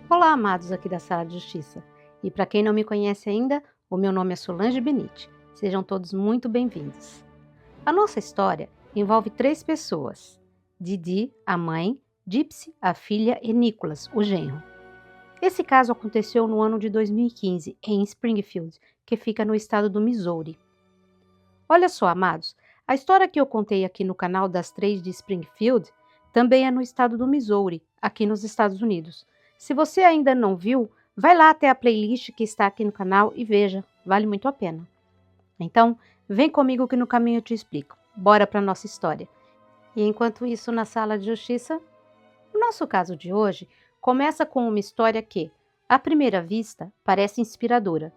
Olá, amados aqui da Sala de Justiça. E para quem não me conhece ainda, o meu nome é Solange Benite. Sejam todos muito bem-vindos. A nossa história envolve 3 pessoas: Didi, a mãe, Gypsy, a filha e Nicholas, o genro. Esse caso aconteceu no ano de 2015, em Springfield, que fica no estado do Missouri. Olha só, amados, a história que eu contei aqui no canal das 3 de Springfield também é no estado do Missouri, aqui nos Estados Unidos. Se você ainda não viu, vai lá até a playlist que está aqui no canal e veja, vale muito a pena. Então, vem comigo que no caminho eu te explico. Bora para nossa história. E enquanto isso, na Sala de Justiça, o nosso caso de hoje começa com uma história que, à primeira vista, parece inspiradora.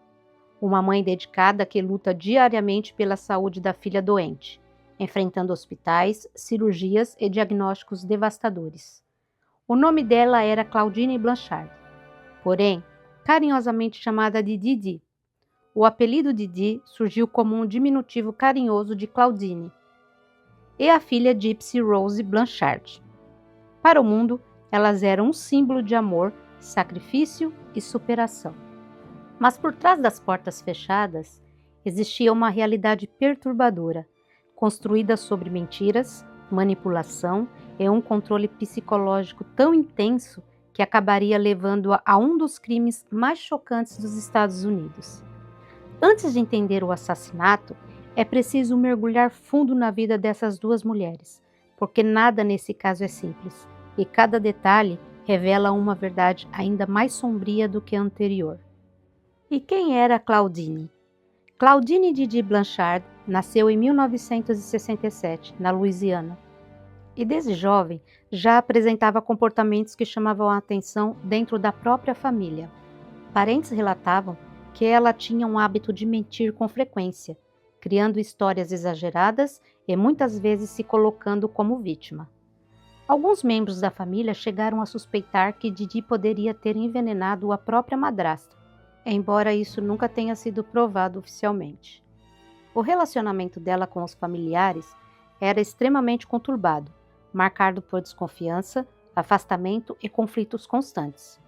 Uma mãe dedicada que luta diariamente pela saúde da filha doente, enfrentando hospitais, cirurgias e diagnósticos devastadores. O nome dela era Claudine Blanchard, porém, carinhosamente chamada de Didi. O apelido Didi surgiu como um diminutivo carinhoso de Claudine. E a filha Gypsy Rose Blanchard. Para o mundo, elas eram um símbolo de amor, sacrifício e superação. Mas por trás das portas fechadas, existia uma realidade perturbadora, construída sobre mentiras, manipulação e um controle psicológico tão intenso que acabaria levando-a a um dos crimes mais chocantes dos Estados Unidos. Antes de entender o assassinato, é preciso mergulhar fundo na vida dessas 2 mulheres, porque nada nesse caso é simples, e cada detalhe revela uma verdade ainda mais sombria do que a anterior. E quem era Claudine? Claudine Didi Blanchard nasceu em 1967, na Louisiana, e desde jovem já apresentava comportamentos que chamavam a atenção dentro da própria família. Parentes relatavam que ela tinha um hábito de mentir com frequência, criando histórias exageradas e muitas vezes se colocando como vítima. Alguns membros da família chegaram a suspeitar que Didi poderia ter envenenado a própria madrasta, embora isso nunca tenha sido provado oficialmente. O relacionamento dela com os familiares era extremamente conturbado, marcado por desconfiança, afastamento e conflitos constantes.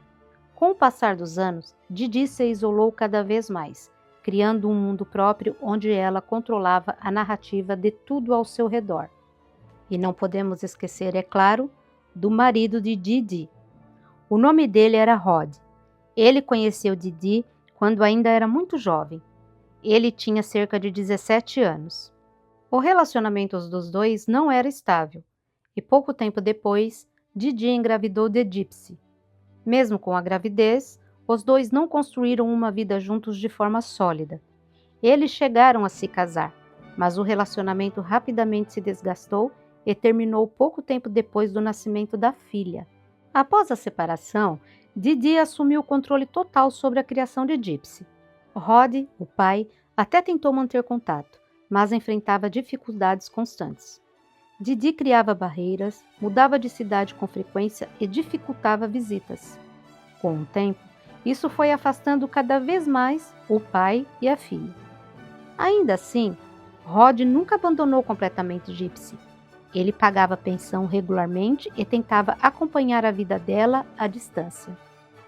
Com o passar dos anos, Didi se isolou cada vez mais, criando um mundo próprio onde ela controlava a narrativa de tudo ao seu redor. E não podemos esquecer, é claro, do marido de Didi. O nome dele era Rod. Ele conheceu Didi quando ainda era muito jovem. Ele tinha cerca de 17 anos. O relacionamento dos dois não era estável, e pouco tempo depois, Didi engravidou de Gypsy. Mesmo com a gravidez, os dois não construíram uma vida juntos de forma sólida. Eles chegaram a se casar, mas o relacionamento rapidamente se desgastou e terminou pouco tempo depois do nascimento da filha. Após a separação, Didi assumiu o controle total sobre a criação de Gypsy. Rod, o pai, até tentou manter contato, mas enfrentava dificuldades constantes. Didi criava barreiras, mudava de cidade com frequência e dificultava visitas. Com o tempo, isso foi afastando cada vez mais o pai e a filha. Ainda assim, Rod nunca abandonou completamente Gypsy. Ele pagava pensão regularmente e tentava acompanhar a vida dela à distância.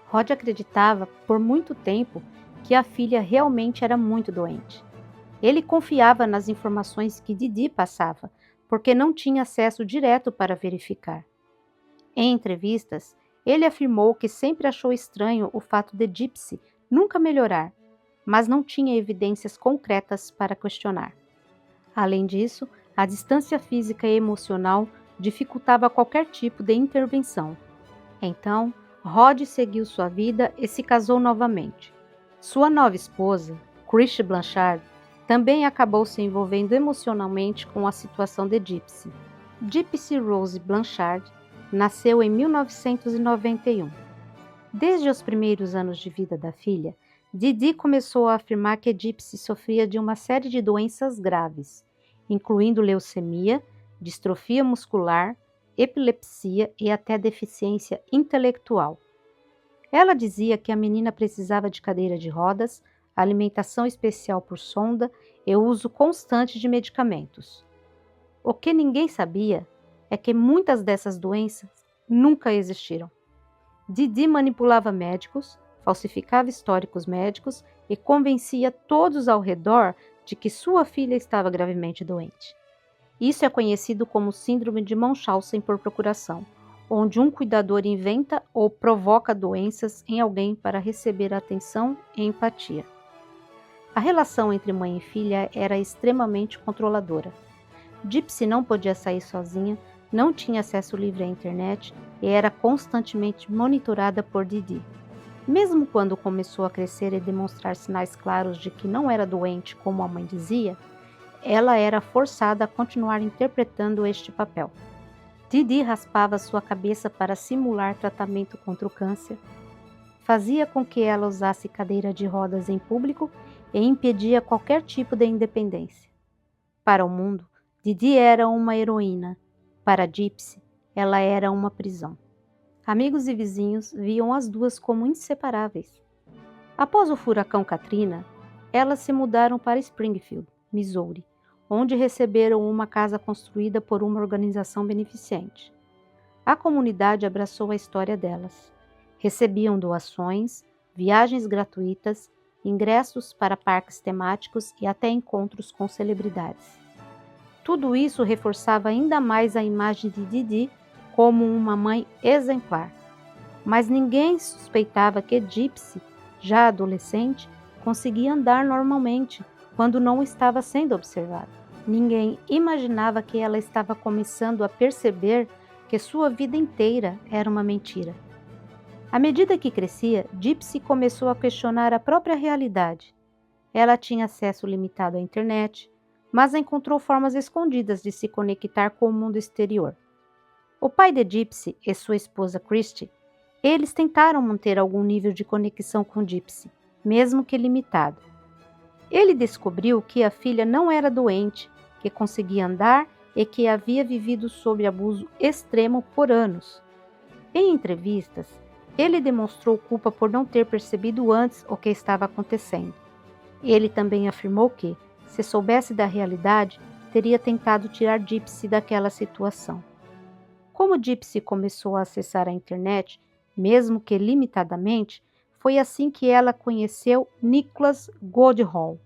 Rod acreditava, por muito tempo, que a filha realmente era muito doente. Ele confiava nas informações que Didi passava, porque não tinha acesso direto para verificar. Em entrevistas, ele afirmou que sempre achou estranho o fato de Gypsy nunca melhorar, mas não tinha evidências concretas para questionar. Além disso, a distância física e emocional dificultava qualquer tipo de intervenção. Então, Rod seguiu sua vida e se casou novamente. Sua nova esposa, Chris Blanchard, também acabou se envolvendo emocionalmente com a situação de Gypsy. Gypsy Rose Blanchard nasceu em 1991. Desde os primeiros anos de vida da filha, Didi começou a afirmar que Gypsy sofria de uma série de doenças graves, incluindo leucemia, distrofia muscular, epilepsia e até deficiência intelectual. Ela dizia que a menina precisava de cadeira de rodas, alimentação especial por sonda e uso constante de medicamentos. O que ninguém sabia é que muitas dessas doenças nunca existiram. Didi manipulava médicos, falsificava históricos médicos e convencia todos ao redor de que sua filha estava gravemente doente. Isso é conhecido como síndrome de Munchausen por procuração, onde um cuidador inventa ou provoca doenças em alguém para receber atenção e empatia. A relação entre mãe e filha era extremamente controladora. Gypsy não podia sair sozinha, não tinha acesso livre à internet e era constantemente monitorada por Didi. Mesmo quando começou a crescer e demonstrar sinais claros de que não era doente, como a mãe dizia, ela era forçada a continuar interpretando este papel. Didi raspava sua cabeça para simular tratamento contra o câncer, fazia com que ela usasse cadeira de rodas em público e impedia qualquer tipo de independência. Para o mundo, Didi era uma heroína. Para Gypsy, ela era uma prisão. Amigos e vizinhos viam as duas como inseparáveis. Após o furacão Katrina, elas se mudaram para Springfield, Missouri, onde receberam uma casa construída por uma organização beneficente. A comunidade abraçou a história delas. Recebiam doações, viagens gratuitas, ingressos para parques temáticos e até encontros com celebridades. Tudo isso reforçava ainda mais a imagem de Didi como uma mãe exemplar. Mas ninguém suspeitava que Gypsy, já adolescente, conseguia andar normalmente quando não estava sendo observada. Ninguém imaginava que ela estava começando a perceber que sua vida inteira era uma mentira. À medida que crescia, Gypsy começou a questionar a própria realidade. Ela tinha acesso limitado à internet, mas encontrou formas escondidas de se conectar com o mundo exterior. O pai de Gypsy e sua esposa Christy, eles tentaram manter algum nível de conexão com Gypsy, mesmo que limitado. Ele descobriu que a filha não era doente, que conseguia andar e que havia vivido sob abuso extremo por anos. Em entrevistas, ele demonstrou culpa por não ter percebido antes o que estava acontecendo. Ele também afirmou que, se soubesse da realidade, teria tentado tirar Gypsy daquela situação. Como Gypsy começou a acessar a internet, mesmo que limitadamente, foi assim que ela conheceu Nicholas Goodhall.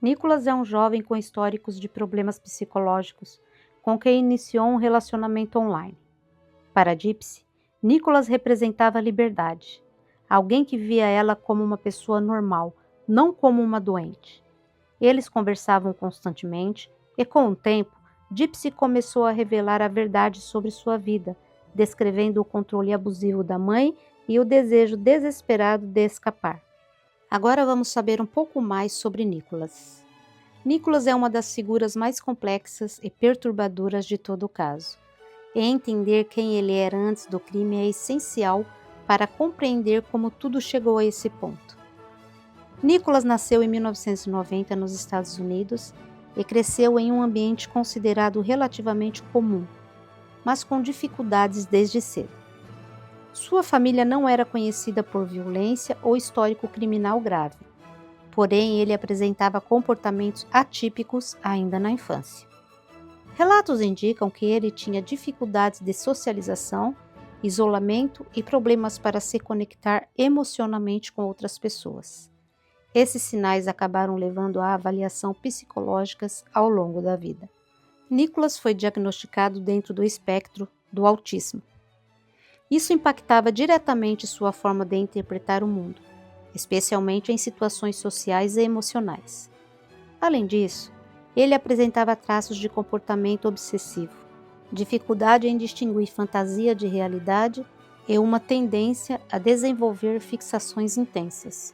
Nicholas é um jovem com históricos de problemas psicológicos, com quem iniciou um relacionamento online. Para Gypsy, Nicholas representava a liberdade, alguém que via ela como uma pessoa normal, não como uma doente. Eles conversavam constantemente e, com o tempo, Gypsy começou a revelar a verdade sobre sua vida, descrevendo o controle abusivo da mãe e o desejo desesperado de escapar. Agora vamos saber um pouco mais sobre Nicholas. Nicholas é uma das figuras mais complexas e perturbadoras de todo o caso. E entender quem ele era antes do crime é essencial para compreender como tudo chegou a esse ponto. Nicholas nasceu em 1990 nos Estados Unidos e cresceu em um ambiente considerado relativamente comum, mas com dificuldades desde cedo. Sua família não era conhecida por violência ou histórico criminal grave, porém ele apresentava comportamentos atípicos ainda na infância. Relatos indicam que ele tinha dificuldades de socialização, isolamento e problemas para se conectar emocionalmente com outras pessoas. Esses sinais acabaram levando a avaliações psicológicas ao longo da vida. Nicholas foi diagnosticado dentro do espectro do autismo. Isso impactava diretamente sua forma de interpretar o mundo, especialmente em situações sociais e emocionais. Além disso, ele apresentava traços de comportamento obsessivo, dificuldade em distinguir fantasia de realidade e uma tendência a desenvolver fixações intensas.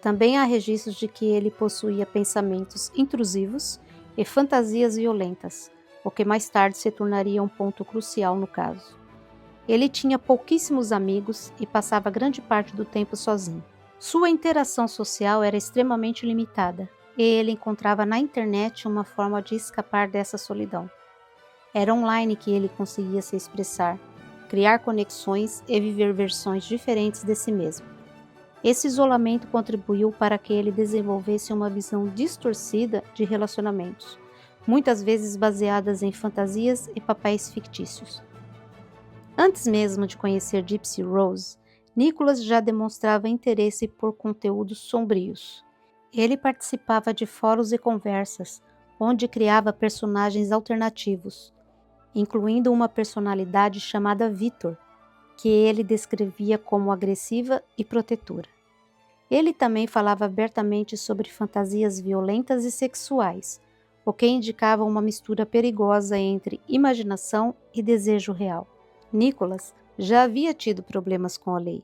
Também há registros de que ele possuía pensamentos intrusivos e fantasias violentas, o que mais tarde se tornaria um ponto crucial no caso. Ele tinha pouquíssimos amigos e passava grande parte do tempo sozinho. Sua interação social era extremamente limitada, e ele encontrava na internet uma forma de escapar dessa solidão. Era online que ele conseguia se expressar, criar conexões e viver versões diferentes de si mesmo. Esse isolamento contribuiu para que ele desenvolvesse uma visão distorcida de relacionamentos, muitas vezes baseadas em fantasias e papéis fictícios. Antes mesmo de conhecer Gypsy Rose, Nicholas já demonstrava interesse por conteúdos sombrios. Ele participava de fóruns e conversas, onde criava personagens alternativos, incluindo uma personalidade chamada Victor, que ele descrevia como agressiva e protetora. Ele também falava abertamente sobre fantasias violentas e sexuais, o que indicava uma mistura perigosa entre imaginação e desejo real. Nicholas já havia tido problemas com a lei.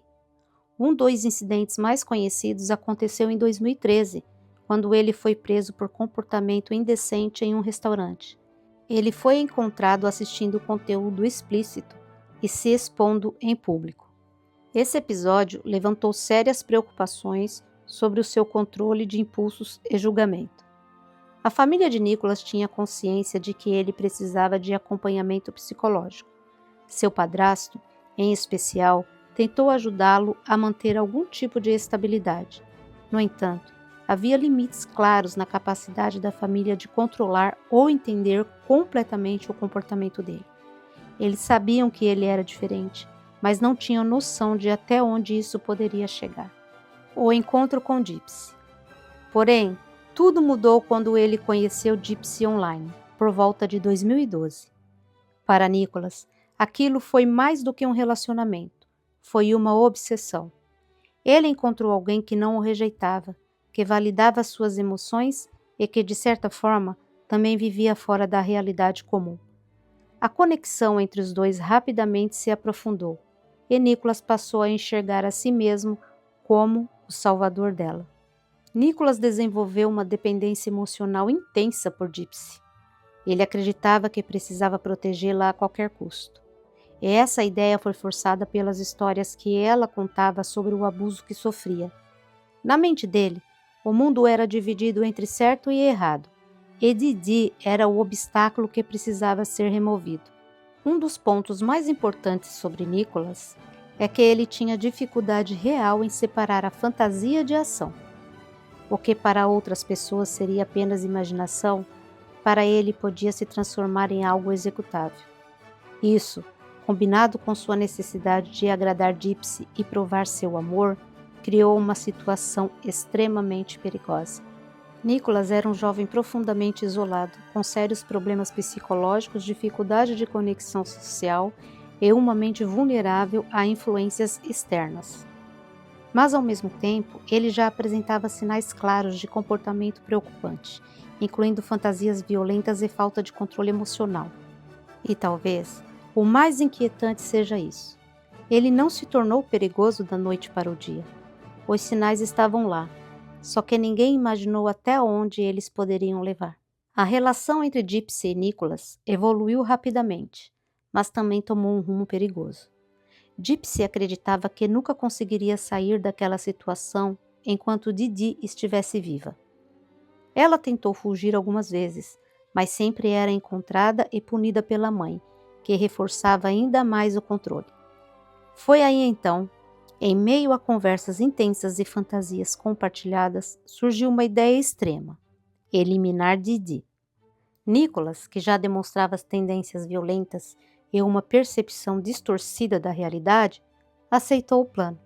Um dos incidentes mais conhecidos aconteceu em 2013, quando ele foi preso por comportamento indecente em um restaurante. Ele foi encontrado assistindo conteúdo explícito e se expondo em público. Esse episódio levantou sérias preocupações sobre o seu controle de impulsos e julgamento. A família de Nicholas tinha consciência de que ele precisava de acompanhamento psicológico. Seu padrasto, em especial, tentou ajudá-lo a manter algum tipo de estabilidade. No entanto, havia limites claros na capacidade da família de controlar ou entender completamente o comportamento dele. Eles sabiam que ele era diferente, mas não tinham noção de até onde isso poderia chegar. O encontro com Gypsy. Porém, tudo mudou quando ele conheceu Gypsy online, por volta de 2012. Para Nicholas, aquilo foi mais do que um relacionamento, foi uma obsessão. Ele encontrou alguém que não o rejeitava, que validava suas emoções e que, de certa forma, também vivia fora da realidade comum. A conexão entre os dois rapidamente se aprofundou, e Nicholas passou a enxergar a si mesmo como o salvador dela. Nicholas desenvolveu uma dependência emocional intensa por Gypsy. Ele acreditava que precisava protegê-la a qualquer custo. E essa ideia foi forçada pelas histórias que ela contava sobre o abuso que sofria. Na mente dele, o mundo era dividido entre certo e errado, e Didi era o obstáculo que precisava ser removido. Um dos pontos mais importantes sobre Nicholas é que ele tinha dificuldade real em separar a fantasia de ação. O que para outras pessoas seria apenas imaginação, para ele podia se transformar em algo executável. Isso, combinado com sua necessidade de agradar Gypsy e provar seu amor, criou uma situação extremamente perigosa. Nicholas era um jovem profundamente isolado, com sérios problemas psicológicos, dificuldade de conexão social e uma mente vulnerável a influências externas. Mas, ao mesmo tempo, ele já apresentava sinais claros de comportamento preocupante, incluindo fantasias violentas e falta de controle emocional. E talvez o mais inquietante seja isso: ele não se tornou perigoso da noite para o dia. Os sinais estavam lá, só que ninguém imaginou até onde eles poderiam levar. A relação entre Gypsy e Nicholas evoluiu rapidamente, mas também tomou um rumo perigoso. Gypsy acreditava que nunca conseguiria sair daquela situação enquanto Didi estivesse viva. Ela tentou fugir algumas vezes, mas sempre era encontrada e punida pela mãe, que reforçava ainda mais o controle. Foi aí então, em meio a conversas intensas e fantasias compartilhadas, surgiu uma ideia extrema: eliminar Didi. Nicholas, que já demonstrava as tendências violentas e uma percepção distorcida da realidade, aceitou o plano.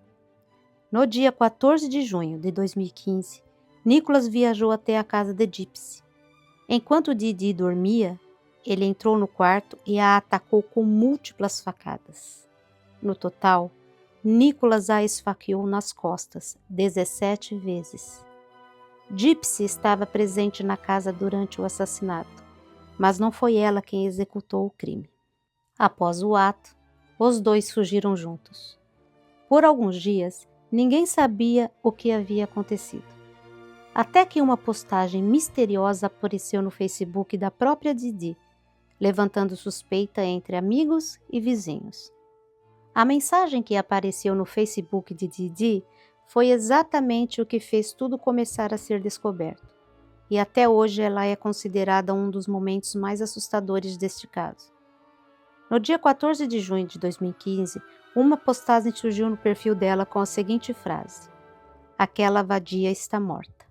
No dia 14 de junho de 2015, Nicholas viajou até a casa de Gypsy. Enquanto Didi dormia, ele entrou no quarto e a atacou com múltiplas facadas. No total, Nicholas a esfaqueou nas costas 17 vezes. Gypsy estava presente na casa durante o assassinato, mas não foi ela quem executou o crime. Após o ato, os dois fugiram juntos. Por alguns dias, ninguém sabia o que havia acontecido. Até que uma postagem misteriosa apareceu no Facebook da própria Didi, levantando suspeita entre amigos e vizinhos. A mensagem que apareceu no Facebook de Didi foi exatamente o que fez tudo começar a ser descoberto, e até hoje ela é considerada um dos momentos mais assustadores deste caso. No dia 14 de junho de 2015, uma postagem surgiu no perfil dela com a seguinte frase: "Aquela vadia está morta".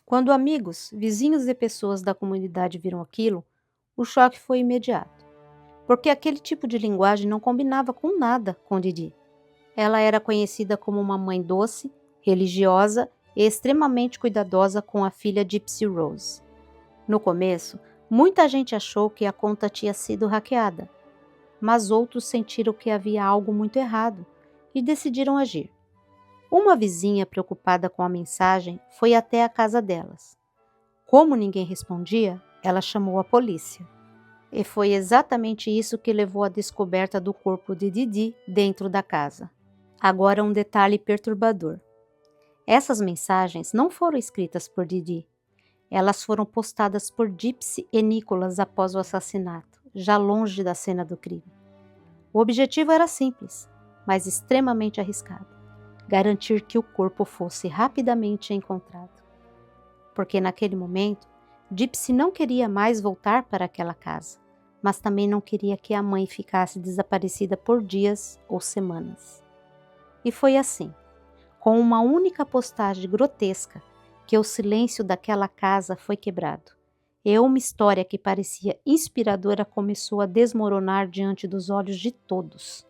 Quando amigos, vizinhos e pessoas da comunidade viram aquilo, o choque foi imediato, porque aquele tipo de linguagem não combinava com nada com Didi. Ela era conhecida como uma mãe doce, religiosa e extremamente cuidadosa com a filha Gypsy Rose. No começo, muita gente achou que a conta tinha sido hackeada, mas outros sentiram que havia algo muito errado e decidiram agir. Uma vizinha, preocupada com a mensagem, foi até a casa delas. Como ninguém respondia, ela chamou a polícia. E foi exatamente isso que levou à descoberta do corpo de Didi dentro da casa. Agora um detalhe perturbador. Essas mensagens não foram escritas por Didi. Elas foram postadas por Gypsy e Nicholas após o assassinato, já longe da cena do crime. O objetivo era simples, mas extremamente arriscado: garantir que o corpo fosse rapidamente encontrado. Porque naquele momento, Gypsy não queria mais voltar para aquela casa, mas também não queria que a mãe ficasse desaparecida por dias ou semanas. E foi assim, com uma única postagem grotesca, que o silêncio daquela casa foi quebrado. E uma história que parecia inspiradora começou a desmoronar diante dos olhos de todos.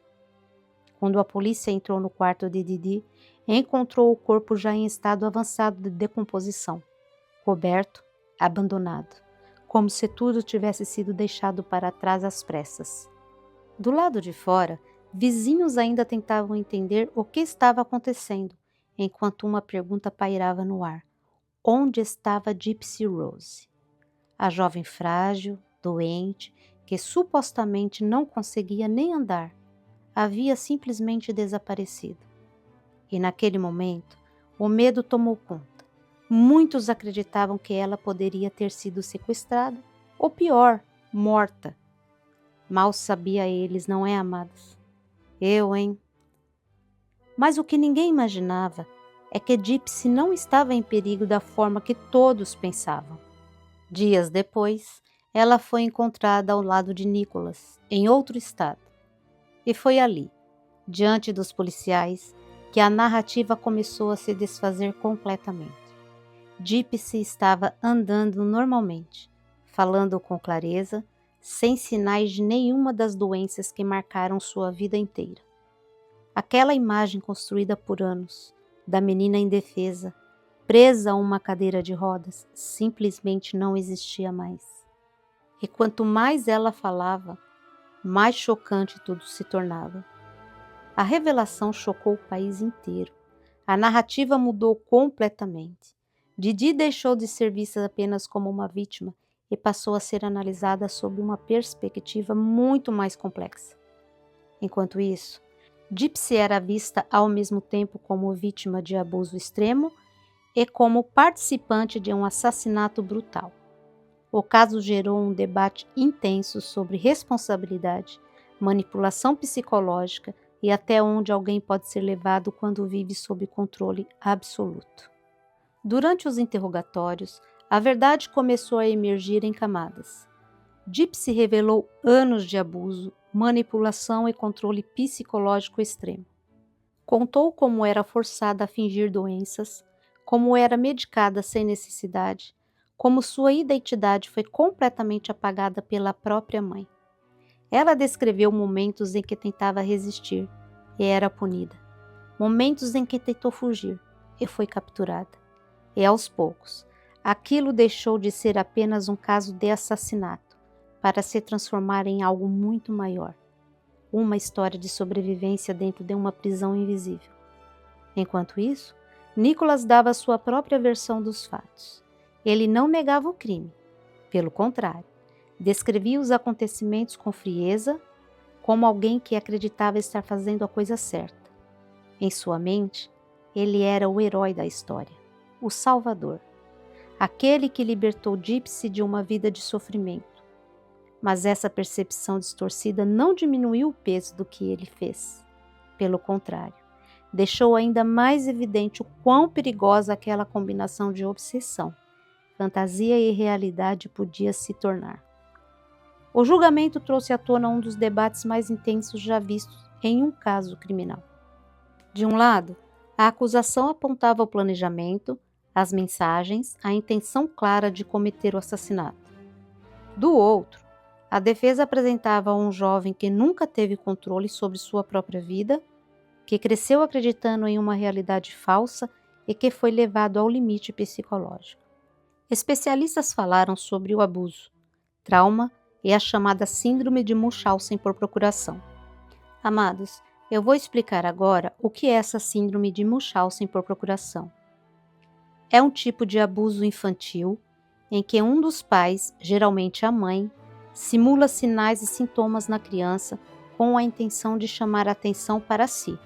Quando a polícia entrou no quarto de Didi, encontrou o corpo já em estado avançado de decomposição, coberto, abandonado, como se tudo tivesse sido deixado para trás às pressas. Do lado de fora, vizinhos ainda tentavam entender o que estava acontecendo, enquanto uma pergunta pairava no ar: onde estava Gypsy Rose? A jovem frágil, doente, que supostamente não conseguia nem andar, havia simplesmente desaparecido. E naquele momento, o medo tomou conta. Muitos acreditavam que ela poderia ter sido sequestrada, ou pior, morta. Mal sabia eles, não é, amadas? Eu, hein? Mas o que ninguém imaginava é que Gypsy não estava em perigo da forma que todos pensavam. Dias depois, ela foi encontrada ao lado de Nicholas, em outro estado. E foi ali, diante dos policiais, que a narrativa começou a se desfazer completamente. Gypsy estava andando normalmente, falando com clareza, sem sinais de nenhuma das doenças que marcaram sua vida inteira. Aquela imagem construída por anos, da menina indefesa, presa a uma cadeira de rodas, simplesmente não existia mais. E quanto mais ela falava, mais chocante tudo se tornava. A revelação chocou o país inteiro. A narrativa mudou completamente. Didi deixou de ser vista apenas como uma vítima e passou a ser analisada sob uma perspectiva muito mais complexa. Enquanto isso, Gypsy era vista ao mesmo tempo como vítima de abuso extremo e como participante de um assassinato brutal. O caso gerou um debate intenso sobre responsabilidade, manipulação psicológica e até onde alguém pode ser levado quando vive sob controle absoluto. Durante os interrogatórios, a verdade começou a emergir em camadas. Gypsy revelou anos de abuso, manipulação e controle psicológico extremo. Contou como era forçada a fingir doenças, como era medicada sem necessidade, como sua identidade foi completamente apagada pela própria mãe. Ela descreveu momentos em que tentava resistir e era punida, momentos em que tentou fugir e foi capturada. E aos poucos, aquilo deixou de ser apenas um caso de assassinato para se transformar em algo muito maior, uma história de sobrevivência dentro de uma prisão invisível. Enquanto isso, Nicholas dava sua própria versão dos fatos. Ele não negava o crime, pelo contrário, descrevia os acontecimentos com frieza, como alguém que acreditava estar fazendo a coisa certa. Em sua mente, ele era o herói da história, o Salvador, aquele que libertou Gypsy de uma vida de sofrimento. Mas essa percepção distorcida não diminuiu o peso do que ele fez. Pelo contrário, deixou ainda mais evidente o quão perigosa aquela combinação de obsessão, fantasia e realidade podia se tornar. O julgamento trouxe à tona um dos debates mais intensos já vistos em um caso criminal. De um lado, a acusação apontava o planejamento, as mensagens, a intenção clara de cometer o assassinato. Do outro, a defesa apresentava um jovem que nunca teve controle sobre sua própria vida, que cresceu acreditando em uma realidade falsa e que foi levado ao limite psicológico. Especialistas falaram sobre o abuso, trauma e a chamada síndrome de Munchausen por procuração. Amados, eu vou explicar agora o que é essa síndrome de Munchausen por procuração. É um tipo de abuso infantil em que um dos pais, geralmente a mãe, simula sinais e sintomas na criança com a intenção de chamar a atenção para si.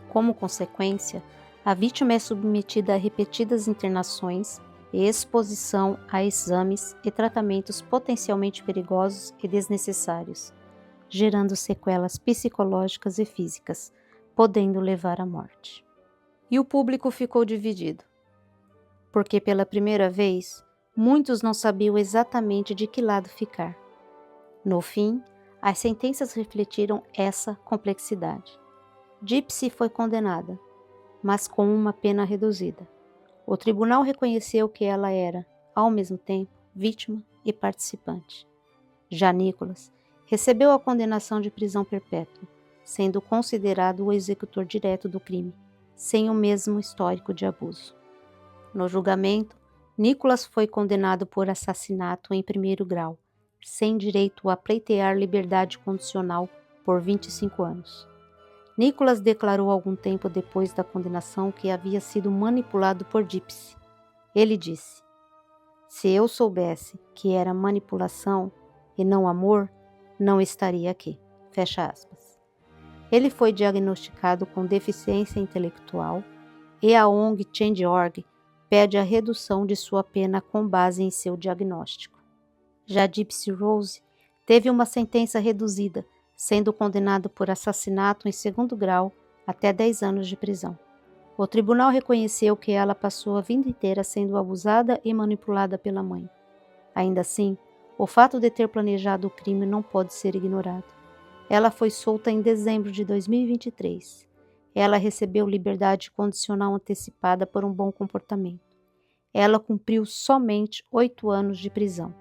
Como consequência, a vítima é submetida a repetidas internações e exposição a exames e tratamentos potencialmente perigosos e desnecessários, gerando sequelas psicológicas e físicas, podendo levar à morte. E o público ficou dividido, porque pela primeira vez, muitos não sabiam exatamente de que lado ficar. No fim, as sentenças refletiram essa complexidade. Gypsy foi condenada, mas com uma pena reduzida. O tribunal reconheceu que ela era, ao mesmo tempo, vítima e participante. Já Nicholas recebeu a condenação de prisão perpétua, sendo considerado o executor direto do crime, sem o mesmo histórico de abuso. No julgamento, Nicholas foi condenado por assassinato em primeiro grau, sem direito a pleitear liberdade condicional por 25 anos. Nicholas declarou algum tempo depois da condenação que havia sido manipulado por Gypsy. Ele disse: "Se eu soubesse que era manipulação e não amor, não estaria aqui." Fecha aspas. Ele foi diagnosticado com deficiência intelectual e a ONG Change.org pede a redução de sua pena com base em seu diagnóstico. Já Gypsy Rose teve uma sentença reduzida, sendo condenado por assassinato em segundo grau até 10 anos de prisão. O tribunal reconheceu que ela passou a vida inteira sendo abusada e manipulada pela mãe. Ainda assim, o fato de ter planejado o crime não pode ser ignorado. Ela foi solta em dezembro de 2023. Ela recebeu liberdade condicional antecipada por um bom comportamento. Ela cumpriu somente 8 anos de prisão.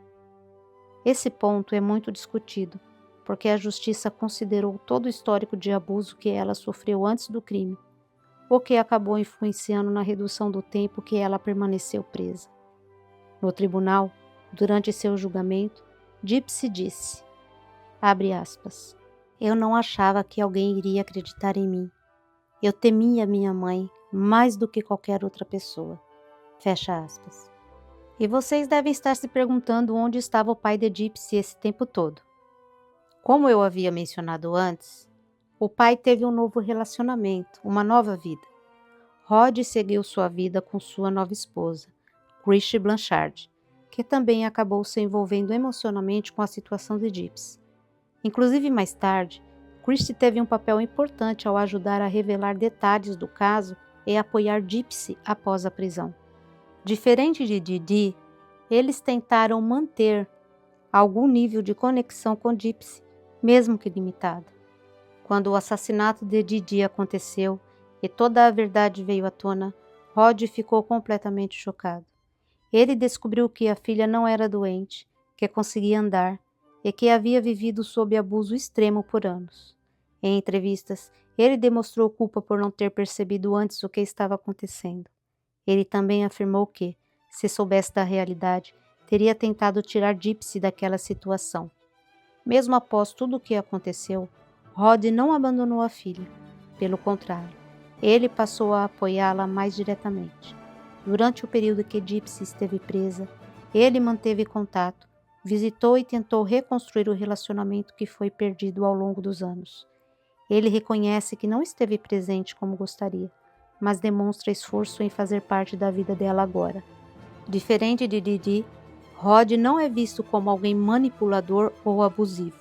Esse ponto é muito discutido, porque a justiça considerou todo o histórico de abuso que ela sofreu antes do crime, o que acabou influenciando na redução do tempo que ela permaneceu presa. No tribunal, durante seu julgamento, Gypsy disse, abre aspas, "Eu não achava que alguém iria acreditar em mim. Eu temia minha mãe mais do que qualquer outra pessoa." Fecha aspas. E vocês devem estar se perguntando onde estava o pai de Gypsy esse tempo todo. Como eu havia mencionado antes, o pai teve um novo relacionamento, uma nova vida. Rod seguiu sua vida com sua nova esposa, Christy Blanchard, que também acabou se envolvendo emocionalmente com a situação de Gypsy. Inclusive, mais tarde, Christy teve um papel importante ao ajudar a revelar detalhes do caso e apoiar Gypsy após a prisão. Diferente de Didi, eles tentaram manter algum nível de conexão com Gypsy, mesmo que limitado. Quando o assassinato de Didi aconteceu e toda a verdade veio à tona, Rod ficou completamente chocado. Ele descobriu que a filha não era doente, que conseguia andar e que havia vivido sob abuso extremo por anos. Em entrevistas, ele demonstrou culpa por não ter percebido antes o que estava acontecendo. Ele também afirmou que, se soubesse da realidade, teria tentado tirar Gypsy daquela situação. Mesmo após tudo o que aconteceu, Rod não abandonou a filha. Pelo contrário, ele passou a apoiá-la mais diretamente. Durante o período que Gypsy esteve presa, ele manteve contato, visitou e tentou reconstruir o relacionamento que foi perdido ao longo dos anos. Ele reconhece que não esteve presente como gostaria, mas demonstra esforço em fazer parte da vida dela agora. Diferente de Didi, Rod não é visto como alguém manipulador ou abusivo.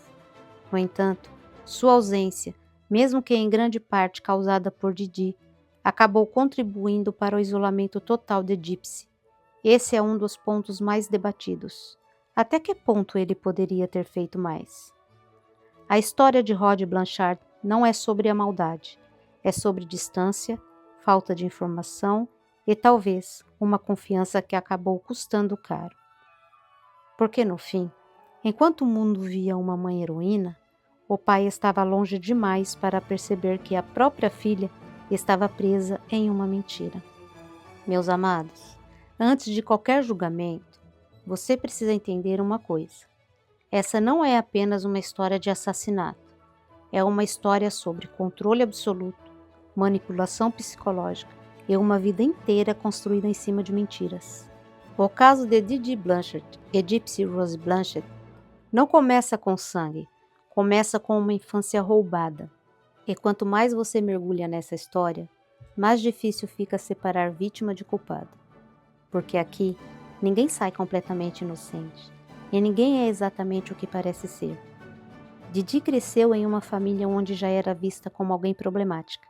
No entanto, sua ausência, mesmo que em grande parte causada por Didi, acabou contribuindo para o isolamento total de Gypsy. Esse é um dos pontos mais debatidos. Até que ponto ele poderia ter feito mais? A história de Rod Blanchard não é sobre a maldade, é sobre distância, falta de informação e talvez uma confiança que acabou custando caro. Porque no fim, enquanto o mundo via uma mãe heroína, O pai estava longe demais para perceber que a própria filha estava presa em uma mentira. Meus amados, antes de qualquer julgamento, você precisa entender uma coisa. Essa não é apenas uma história de assassinato. É uma história sobre controle absoluto, manipulação psicológica e uma vida inteira construída em cima de mentiras. O caso de Didi Blanchard e Gypsy Rose Blanchard não começa com sangue, começa com uma infância roubada. E quanto mais você mergulha nessa história, mais difícil fica separar vítima de culpado. Porque aqui, ninguém sai completamente inocente, e ninguém é exatamente o que parece ser. Didi cresceu em uma família onde já era vista como alguém problemática.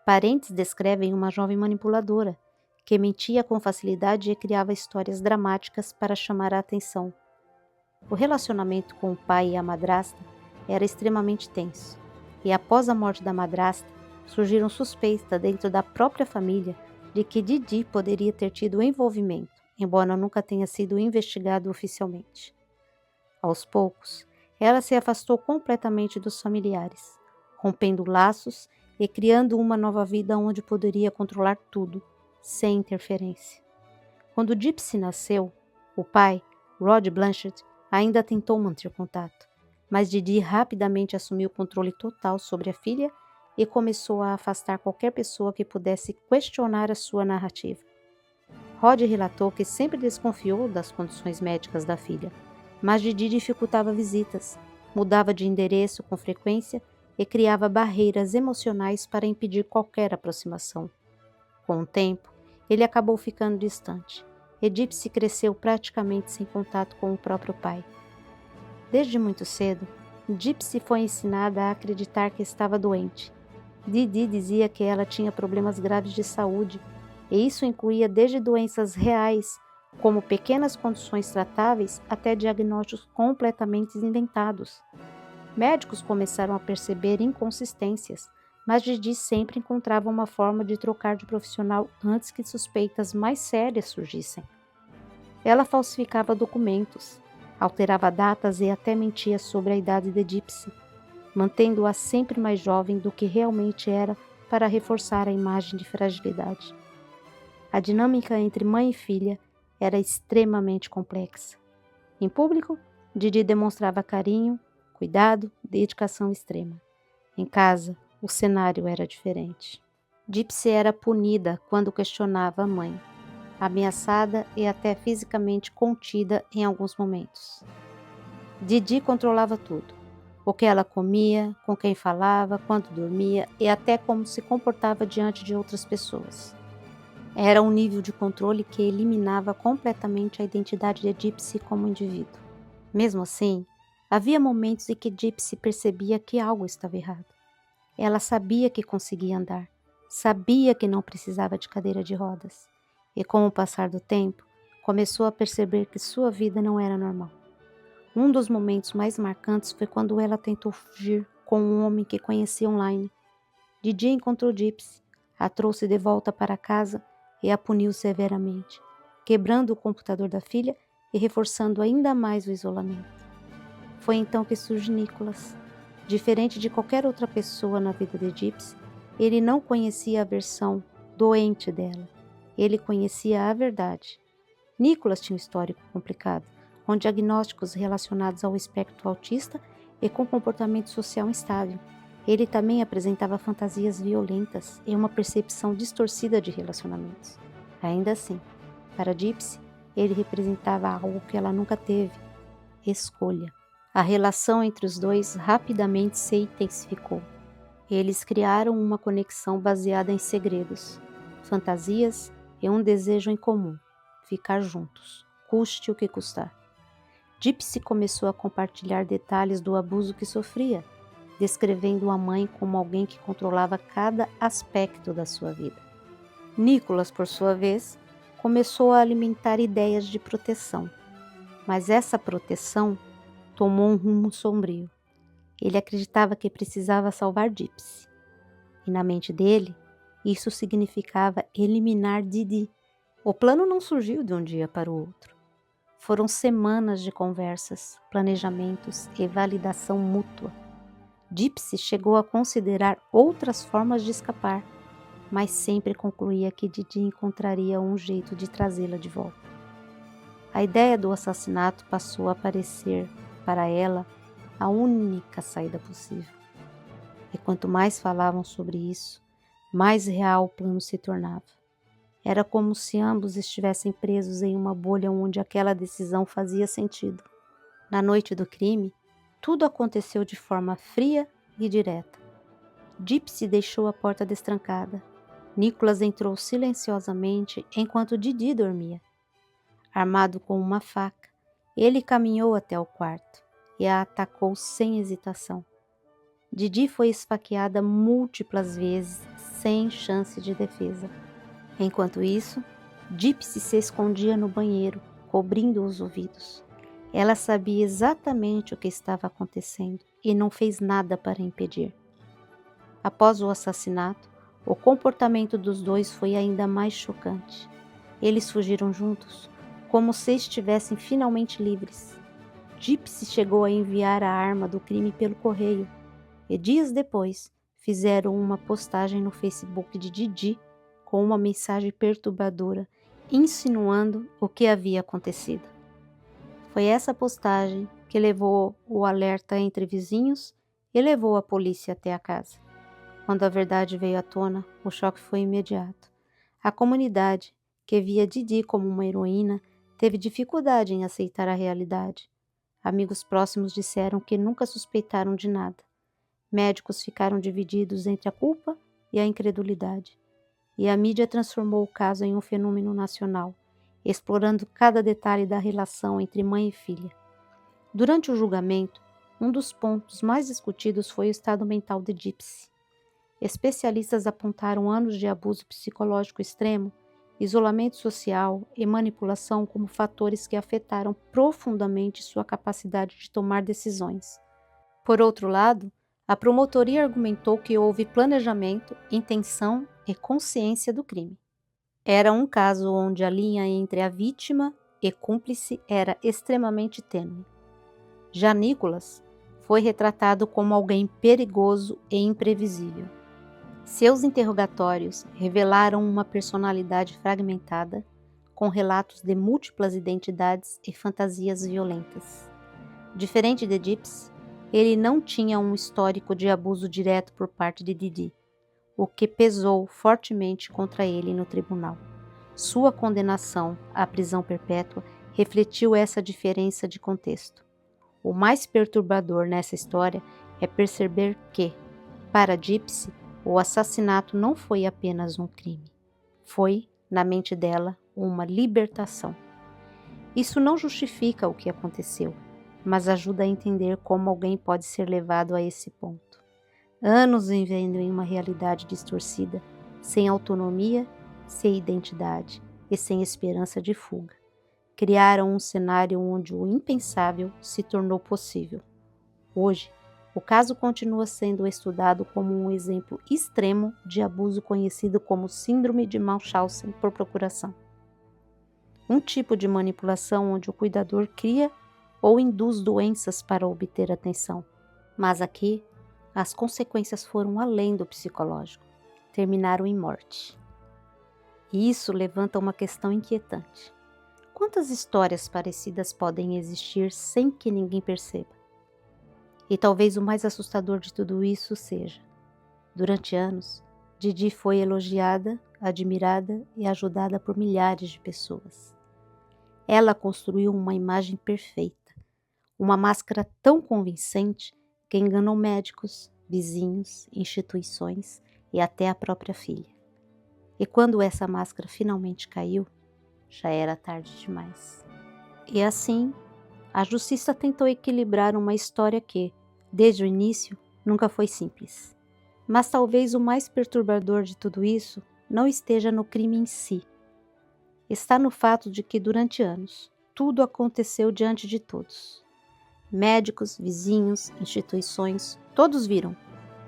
Parentes descrevem uma jovem manipuladora, que mentia com facilidade e criava histórias dramáticas para chamar a atenção. O relacionamento com o pai e a madrasta era extremamente tenso, e após a morte da madrasta, surgiram suspeitas dentro da própria família de que Didi poderia ter tido envolvimento, embora nunca tenha sido investigado oficialmente. Aos poucos, ela se afastou completamente dos familiares, rompendo laços e criando uma nova vida onde poderia controlar tudo, sem interferência. Quando Gypsy nasceu, o pai, Rod Blanchard, ainda tentou manter contato, mas Didi rapidamente assumiu o controle total sobre a filha e começou a afastar qualquer pessoa que pudesse questionar a sua narrativa. Rod relatou que sempre desconfiou das condições médicas da filha, mas Didi dificultava visitas, mudava de endereço com frequência e criava barreiras emocionais para impedir qualquer aproximação. Com o tempo, ele acabou ficando distante, e Gypsy cresceu praticamente sem contato com o próprio pai. Desde muito cedo, Gypsy foi ensinada a acreditar que estava doente. Didi dizia que ela tinha problemas graves de saúde, e isso incluía desde doenças reais, como pequenas condições tratáveis, até diagnósticos completamente inventados. Médicos começaram a perceber inconsistências, mas Didi sempre encontrava uma forma de trocar de profissional antes que suspeitas mais sérias surgissem. Ela falsificava documentos, alterava datas e até mentia sobre a idade de Gypsy, mantendo-a sempre mais jovem do que realmente era para reforçar a imagem de fragilidade. A dinâmica entre mãe e filha era extremamente complexa. Em público, Didi demonstrava carinho, cuidado, dedicação extrema. Em casa, o cenário era diferente. Gypsy era punida quando questionava a mãe, ameaçada e até fisicamente contida em alguns momentos. Didi controlava tudo: o que ela comia, com quem falava, quando dormia e até como se comportava diante de outras pessoas. Era um nível de controle que eliminava completamente a identidade de Gypsy como indivíduo. Mesmo assim, havia momentos em que Gypsy percebia que algo estava errado. Ela sabia que conseguia andar, sabia que não precisava de cadeira de rodas, e com o passar do tempo, começou a perceber que sua vida não era normal. Um dos momentos mais marcantes foi quando ela tentou fugir com um homem que conhecia online. Didi encontrou Gypsy, a trouxe de volta para casa e a puniu severamente, quebrando o computador da filha e reforçando ainda mais o isolamento. Foi então que surge Nicholas. Diferente de qualquer outra pessoa na vida de Gypsy, ele não conhecia a versão doente dela. Ele conhecia a verdade. Nicholas tinha um histórico complicado, com diagnósticos relacionados ao espectro autista e com comportamento social instável. Ele também apresentava fantasias violentas e uma percepção distorcida de relacionamentos. Ainda assim, para Gypsy, ele representava algo que ela nunca teve: escolha. A relação entre os dois rapidamente se intensificou. Eles criaram uma conexão baseada em segredos, fantasias e um desejo em comum: ficar juntos, custe o que custar. Gypsy começou a compartilhar detalhes do abuso que sofria, descrevendo a mãe como alguém que controlava cada aspecto da sua vida. Nicholas, por sua vez, começou a alimentar ideias de proteção, mas essa proteção tomou um rumo sombrio. Ele acreditava que precisava salvar Gypsy, e na mente dele, isso significava eliminar Didi. O plano não surgiu de um dia para o outro. Foram semanas de conversas, planejamentos e validação mútua. Gypsy chegou a considerar outras formas de escapar, mas sempre concluía que Didi encontraria um jeito de trazê-la de volta. A ideia do assassinato passou a parecer, para ela, a única saída possível. E quanto mais falavam sobre isso, mais real o plano se tornava. Era como se ambos estivessem presos em uma bolha onde aquela decisão fazia sentido. Na noite do crime, tudo aconteceu de forma fria e direta. Gypsy deixou a porta destrancada. Nicholas entrou silenciosamente enquanto Didi dormia. Armado com uma faca, ele caminhou até o quarto e a atacou sem hesitação. Didi foi esfaqueada múltiplas vezes, sem chance de defesa. Enquanto isso, Gypsy se escondia no banheiro, cobrindo os ouvidos. Ela sabia exatamente o que estava acontecendo e não fez nada para impedir. Após o assassinato, o comportamento dos dois foi ainda mais chocante. Eles fugiram juntos, como se estivessem finalmente livres. Gypsy chegou a enviar a arma do crime pelo correio e dias depois fizeram uma postagem no Facebook de Didi com uma mensagem perturbadora, insinuando o que havia acontecido. Foi essa postagem que levou o alerta entre vizinhos e levou a polícia até a casa. Quando a verdade veio à tona, o choque foi imediato. A comunidade, que via Didi como uma heroína, teve dificuldade em aceitar a realidade. Amigos próximos disseram que nunca suspeitaram de nada. Médicos ficaram divididos entre a culpa e a incredulidade. E a mídia transformou o caso em um fenômeno nacional, explorando cada detalhe da relação entre mãe e filha. Durante o julgamento, um dos pontos mais discutidos foi o estado mental de Gypsy. Especialistas apontaram anos de abuso psicológico extremo, isolamento social e manipulação como fatores que afetaram profundamente sua capacidade de tomar decisões. Por outro lado, a promotoria argumentou que houve planejamento, intenção e consciência do crime. Era um caso onde a linha entre a vítima e cúmplice era extremamente tênue. Já Nicholas foi retratado como alguém perigoso e imprevisível. Seus interrogatórios revelaram uma personalidade fragmentada, com relatos de múltiplas identidades e fantasias violentas. Diferente de Gypsy, ele não tinha um histórico de abuso direto por parte de Didi, o que pesou fortemente contra ele no tribunal. Sua condenação à prisão perpétua refletiu essa diferença de contexto. O mais perturbador nessa história é perceber que, para Gypsy, o assassinato não foi apenas um crime. Foi, na mente dela, uma libertação. Isso não justifica o que aconteceu, mas ajuda a entender como alguém pode ser levado a esse ponto. Anos vivendo em uma realidade distorcida, sem autonomia, sem identidade e sem esperança de fuga. Criaram um cenário onde o impensável se tornou possível. Hoje, o caso continua sendo estudado como um exemplo extremo de abuso conhecido como Síndrome de Munchausen por procuração. Um tipo de manipulação onde o cuidador cria ou induz doenças para obter atenção. Mas aqui, as consequências foram além do psicológico, terminaram em morte. E isso levanta uma questão inquietante. Quantas histórias parecidas podem existir sem que ninguém perceba? E talvez o mais assustador de tudo isso seja, durante anos, Didi foi elogiada, admirada e ajudada por milhares de pessoas. Ela construiu uma imagem perfeita, uma máscara tão convincente que enganou médicos, vizinhos, instituições e até a própria filha. E quando essa máscara finalmente caiu, já era tarde demais. E assim, a justiça tentou equilibrar uma história que, desde o início, nunca foi simples. Mas talvez o mais perturbador de tudo isso não esteja no crime em si. Está no fato de que, durante anos, tudo aconteceu diante de todos. Médicos, vizinhos, instituições, todos viram,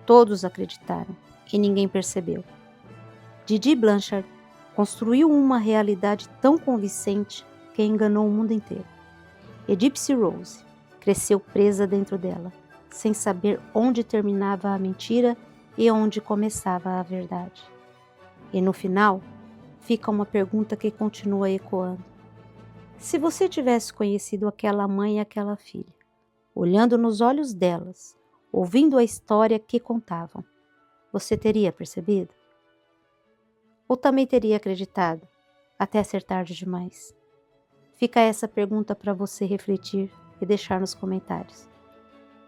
todos acreditaram, e ninguém percebeu. Didi Blanchard construiu uma realidade tão convincente que enganou o mundo inteiro. E Gypsy Rose cresceu presa dentro dela, sem saber onde terminava a mentira e onde começava a verdade. E no final, fica uma pergunta que continua ecoando. Se você tivesse conhecido aquela mãe e aquela filha, olhando nos olhos delas, ouvindo a história que contavam, você teria percebido? Ou também teria acreditado, até ser tarde demais? Fica essa pergunta para você refletir e deixar nos comentários.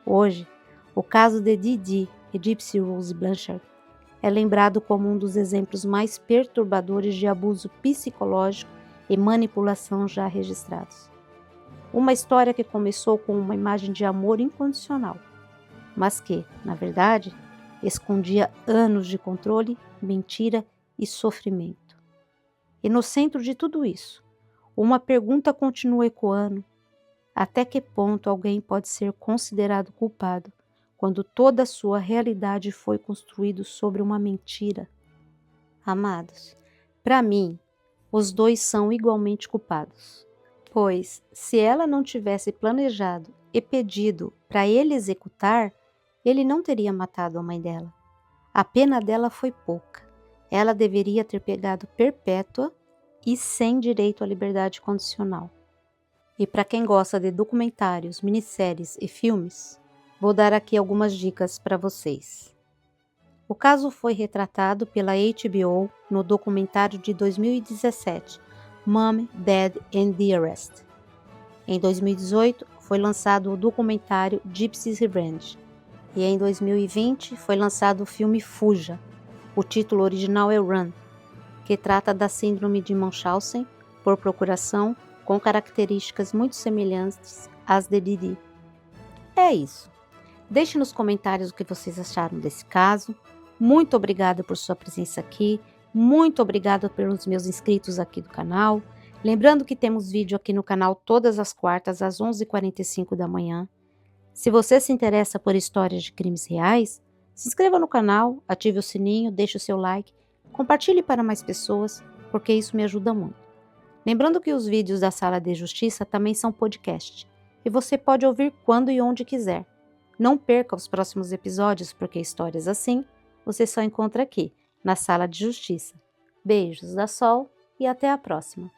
Hoje, o caso de Didi e Gypsy Rose Blanchard é lembrado como um dos exemplos mais perturbadores de abuso psicológico e manipulação já registrados. Uma história que começou com uma imagem de amor incondicional, mas que, na verdade, escondia anos de controle, mentira e sofrimento. E no centro de tudo isso, uma pergunta continua ecoando: até que ponto alguém pode ser considerado culpado quando toda a sua realidade foi construída sobre uma mentira? Amados, para mim, os dois são igualmente culpados, pois se ela não tivesse planejado e pedido para ele executar, ele não teria matado a mãe dela. A pena dela foi pouca. Ela deveria ter pegado perpétua e sem direito à liberdade condicional. E para quem gosta de documentários, minisséries e filmes, vou dar aqui algumas dicas para vocês. O caso foi retratado pela HBO no documentário de 2017, Mom, Dad and the Arrest. Em 2018, foi lançado o documentário Gypsy's Revenge. E em 2020, foi lançado o filme Fuja. O título original é Run, que trata da síndrome de Munchausen por procuração, com características muito semelhantes às de Didi. É isso. Deixe nos comentários o que vocês acharam desse caso. Muito obrigada por sua presença aqui. Muito obrigada pelos meus inscritos aqui do canal. Lembrando que temos vídeo aqui no canal todas as quartas às 11h45 da manhã. Se você se interessa por histórias de crimes reais, se inscreva no canal, ative o sininho, deixe o seu like, compartilhe para mais pessoas, porque isso me ajuda muito. Lembrando que os vídeos da Sala de Justiça também são podcast, e você pode ouvir quando e onde quiser. Não perca os próximos episódios, porque histórias assim você só encontra aqui, na Sala de Justiça. Beijos da Sol e até a próxima!